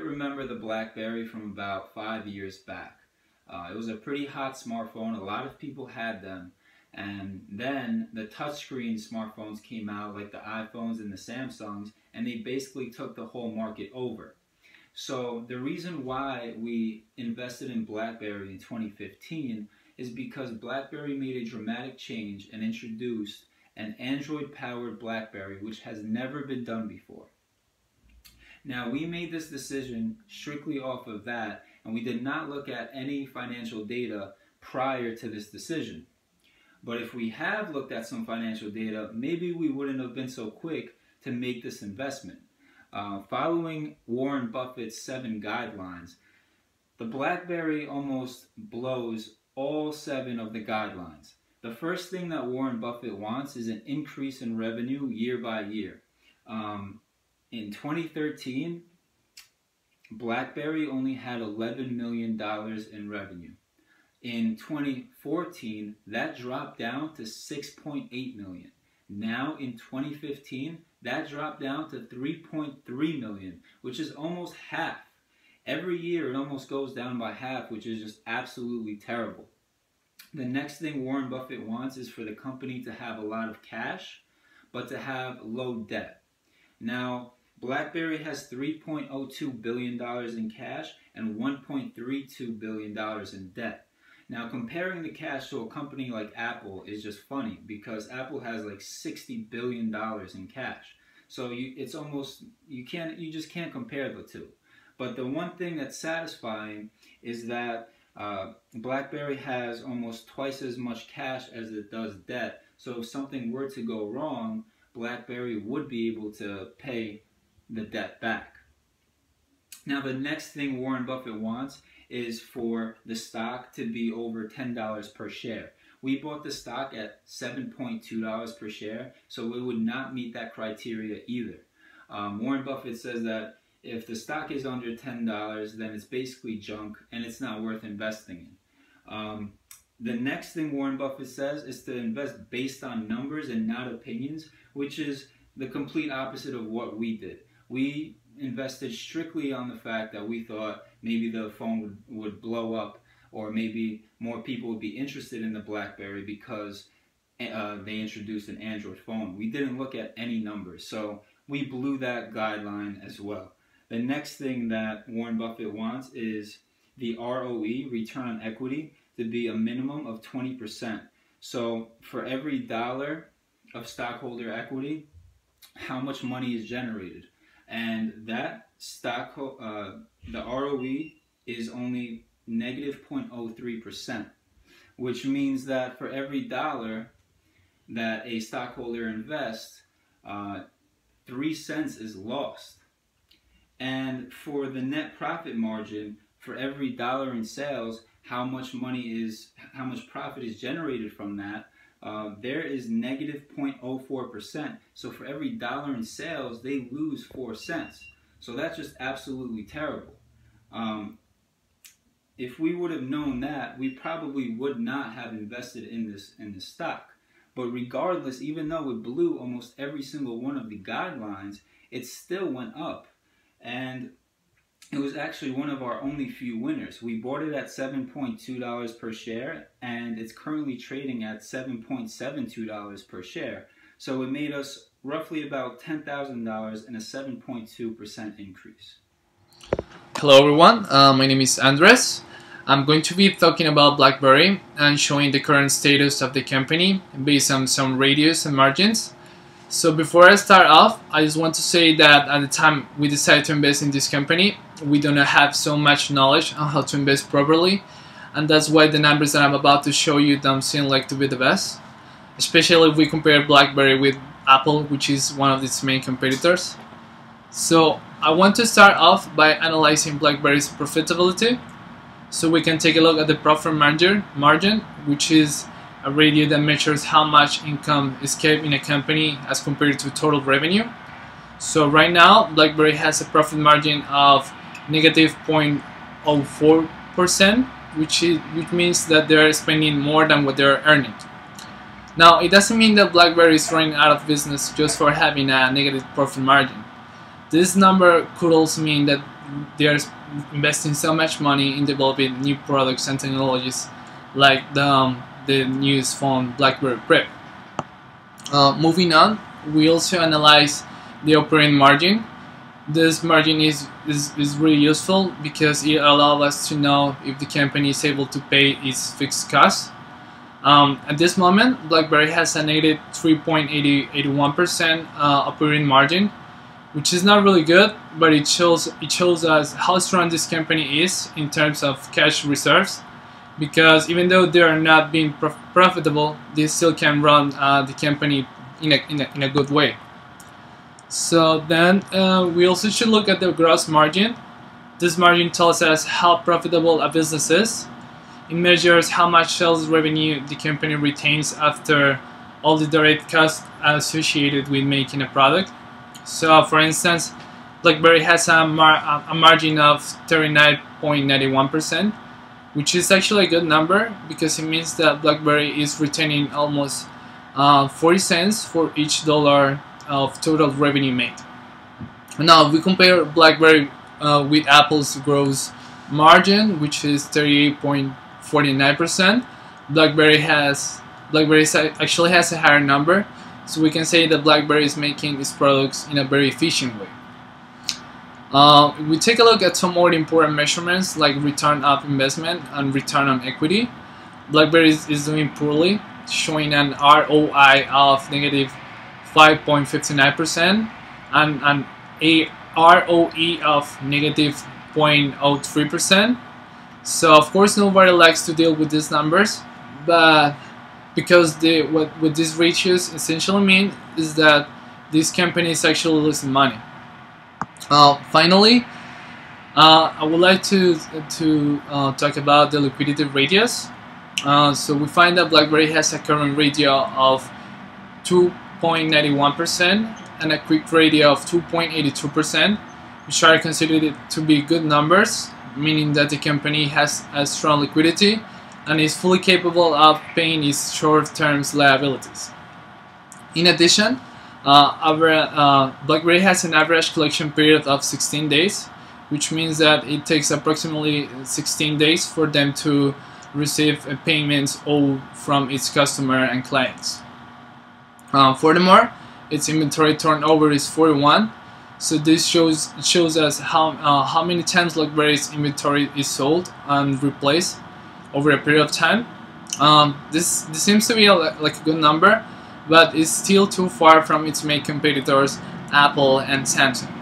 remember the Blackberry from about 5 years back. It was a pretty hot smartphone. A lot of people had them. And then the touchscreen smartphones came out, like the iPhones and the Samsungs, and they basically took the whole market over. So the reason why we invested in Blackberry in 2015 is because Blackberry made a dramatic change and introduced an Android-powered Blackberry, which has never been done before. Now, we made this decision strictly off of that, and we did not look at any financial data prior to this decision. But if we have looked at some financial data, maybe we wouldn't have been so quick to make this investment. Following Warren Buffett's 7 guidelines, the Blackberry almost blows all 7 of the guidelines. The first thing that Warren Buffett wants is an increase in revenue year by year. In 2013, BlackBerry only had $11 million in revenue. In 2014, that dropped down to $6.8 million. Now in 2015, that dropped down to $3.3 million, which is almost half. Every year it almost goes down by half, which is just absolutely terrible. The next thing Warren Buffett wants is for the company to have a lot of cash, but to have low debt. Now, BlackBerry has $3.02 billion in cash and $1.32 billion in debt. Now, comparing the cash to a company like Apple is just funny because Apple has like $60 billion in cash. So it's almost, you just can't compare the two. But the one thing that's satisfying is that BlackBerry has almost twice as much cash as it does debt. So if something were to go wrong, BlackBerry would be able to pay the debt back. Now, the next thing Warren Buffett wants is for the stock to be over $10 per share. We bought the stock at $7.2 per share, so it would not meet that criteria either. Warren Buffett says that if the stock is under $10, then it's basically junk and it's not worth investing in. The next thing Warren Buffett says is to invest based on numbers and not opinions, which is the complete opposite of what we did. We invested strictly on the fact that we thought maybe the phone would blow up, or maybe more people would be interested in the BlackBerry because they introduced an Android phone. We didn't look at any numbers, so we blew that guideline as well. The next thing that Warren Buffett wants is the ROE, return on equity, to be a minimum of 20%. So for every dollar of stockholder equity, how much money is generated? And that the ROE is only negative 0.03%, which means that for every dollar that a stockholder invests, 3 cents is lost. And for the net profit margin, for every dollar in sales, how much profit is generated from that, there is negative 0.04%. So for every dollar in sales, they lose 4 cents. So that's just absolutely terrible. If we would have known that, we probably would not have invested in this stock. But regardless, even though it blew almost every single one of the guidelines, it still went up. And it was actually one of our only few winners. We bought it at $7.2 per share, and it's currently trading at $7.72 per share. So it made us roughly about $10,000 and a 7.2% increase. Hello everyone, my name is Andres. I'm going to be talking about BlackBerry and showing the current status of the company based on some radius and margins. So before I start off, I just want to say that at the time we decided to invest in this company, we do not have so much knowledge on how to invest properly, and that's why the numbers that I'm about to show you don't seem like to be the best, especially if we compare BlackBerry with Apple, which is one of its main competitors. So I want to start off by analyzing BlackBerry's profitability, so we can take a look at the profit margin, which is a ratio that measures how much income is kept in a company as compared to total revenue. So right now, BlackBerry has a profit margin of negative 0.04%, which means that they are spending more than what they are earning. Now, it doesn't mean that BlackBerry is running out of business just for having a negative profit margin. This number could also mean that they are investing so much money in developing new products and technologies like the newest phone Blackberry Prep. Moving on, we also analyze the operating margin. This margin is really useful because it allows us to know if the company is able to pay its fixed costs. At this moment, BlackBerry has a negative 3.81% operating margin, which is not really good, but it shows us how strong this company is in terms of cash reserves. Because even though they are not being profitable, they still can run the company in a good way. So then we also should look at the gross margin. This margin tells us how profitable a business is. It measures how much sales revenue the company retains after all the direct costs associated with making a product. So for instance, BlackBerry has a margin of 39.91%, which is actually a good number because it means that BlackBerry is retaining almost 40 cents for each dollar of total revenue made. Now, if we compare BlackBerry with Apple's gross margin, which is 38.49%, BlackBerry actually has a higher number, so we can say that BlackBerry is making its products in a very efficient way. We take a look at some more important measurements like return of investment and return on equity. BlackBerry is doing poorly, showing an ROI of negative 5.59% and a ROE of negative 0.03%. So of course nobody likes to deal with these numbers, but because what these ratios essentially mean is that this company is actually losing money. Finally, I would like to talk about the liquidity ratios. So we find that BlackBerry has a current ratio of 2.91% and a quick ratio of 2.82%, which are considered to be good numbers, meaning that the company has a strong liquidity and is fully capable of paying its short-term liabilities. In addition, BlackBerry has an average collection period of 16 days, which means that it takes approximately 16 days for them to receive payments owed from its customer and clients. Furthermore, its inventory turnover is 41, so this shows us how many times BlackBerry's inventory is sold and replaced over a period of time. This seems to be like a good number, but it's still too far from its main competitors, Apple and Samsung.